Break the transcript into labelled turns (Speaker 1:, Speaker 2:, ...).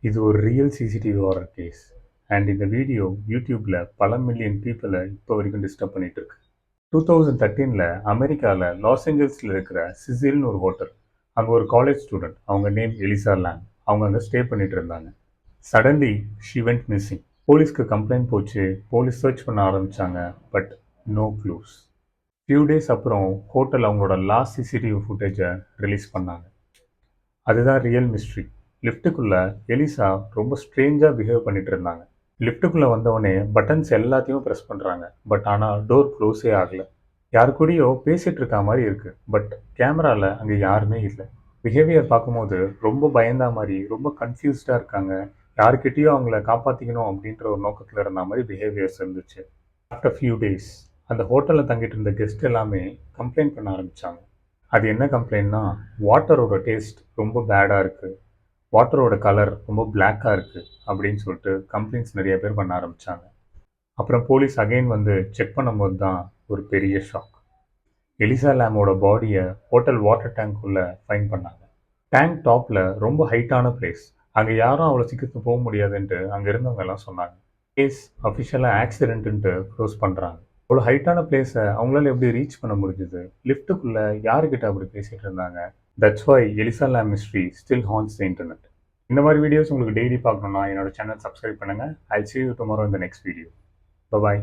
Speaker 1: இது ஒரு real CCTV horror case. And இந்த வீடியோ யூடியூப்ல பல மில்லியன் பீப்புளை இப்போ வரைக்கும் டிஸ்டர்ப் பண்ணிட்டு இருக்கு. 2013ல் அமெரிக்காவில் லாஸ் ஏஞ்சல்ஸில் இருக்கிற சிசில்னு ஒரு ஹோட்டல். அங்கே ஒரு காலேஜ் ஸ்டூடெண்ட், அவங்க நேம் எலிசா லேங், அவங்க அங்கே ஸ்டே பண்ணிட்டு இருந்தாங்க. Suddenly she went missing. போலீஸ்க்கு கம்ப்ளைண்ட் போச்சு, போலீஸ் சர்ச் பண்ண ஆரம்பிச்சாங்க. But no clues. Few days அப்புறம் ஹோட்டல் அவங்களோட லாஸ்ட் சிசிடிவி ஃபுட்டேஜை ரிலீஸ் பண்ணாங்க. அதுதான் ரியல் மிஸ்ட்ரி. லிஃப்ட்டுக்குள்ளே எலிசா ரொம்ப ஸ்ட்ரேஞ்சாக பிஹேவ் பண்ணிட்டு இருந்தாங்க. லிஃப்ட்டுக்குள்ளே வந்தவொடனே பட்டன்ஸ் எல்லாத்தையும் ப்ரெஸ் பண்ணுறாங்க. பட் ஆனால் டோர் க்ளோஸே ஆகலை. யாரு கூடயோ பேசிகிட்டு இருக்க மாதிரி இருக்குது. பட் கேமராவில் அங்கே யாருமே இல்லை. பிஹேவியர் பார்க்கும்போது ரொம்ப பயந்தா மாதிரி, ரொம்ப கன்ஃபியூஸ்டாக இருக்காங்க. யாருக்கிட்டேயோ அவங்கள காப்பாற்றிக்கணும் அப்படின்ற ஒரு நோக்கத்தில் இருந்த மாதிரி பிஹேவியர்ஸ் இருந்துச்சு. ஆஃப்டர் ஃபியூ டேஸ் அந்த ஹோட்டலில் தங்கிட்டு இருந்த கெஸ்ட் எல்லாமே கம்ப்ளைண்ட் பண்ண ஆரம்பித்தாங்க. அது என்ன கம்ப்ளைண்ட்னா, வாட்டரோட டேஸ்ட் ரொம்ப பேடாக இருக்குது, வாட்டரோட கலர் ரொம்ப பிளாக்காக இருக்குது அப்படின்னு சொல்லிட்டு கம்ப்ளைண்ட்ஸ் நிறைய பேர் பண்ண ஆரம்பித்தாங்க. அப்புறம் போலீஸ் அகைன் வந்து செக் பண்ணும்போது தான் ஒரு பெரிய ஷாக். எலிசா லேமோட பாடியை ஹோட்டல் வாட்டர் டேங்க்குள்ளே ஃபைண்ட் பண்ணாங்க. டேங்க் டாப்பில் ரொம்ப ஹைட்டான பிளேஸ். அங்கே யாரும் அவ்வளோ சீக்கிரத்துக்கு போக முடியாதுன்ட்டு அங்கே இருந்தவங்க எல்லாம் சொன்னாங்க. கேஸ் அஃபிஷியலாக ஆக்சிடென்ட்டுன்ட்டு க்ளோஸ் பண்ணுறாங்க. அவ்வளோ ஹைட்டான பிளேஸை அவங்களால எப்படி ரீச் பண்ண முடிஞ்சுது? லிஃப்ட்டுக்குள்ளே யாருக்கிட்ட அப்படி பேசிகிட்டு இருந்தாங்க? That's why Elisa Lam mystery still haunts the internet. இந்த மாதிரி வீடியோஸ் உங்களுக்கு டெய்லி பார்க்கணுன்னா என்னோட சேனல் சப்ஸ்கிரைப் பண்ணுங்கள். ஐ see you tomorrow in the next video. Bye bye.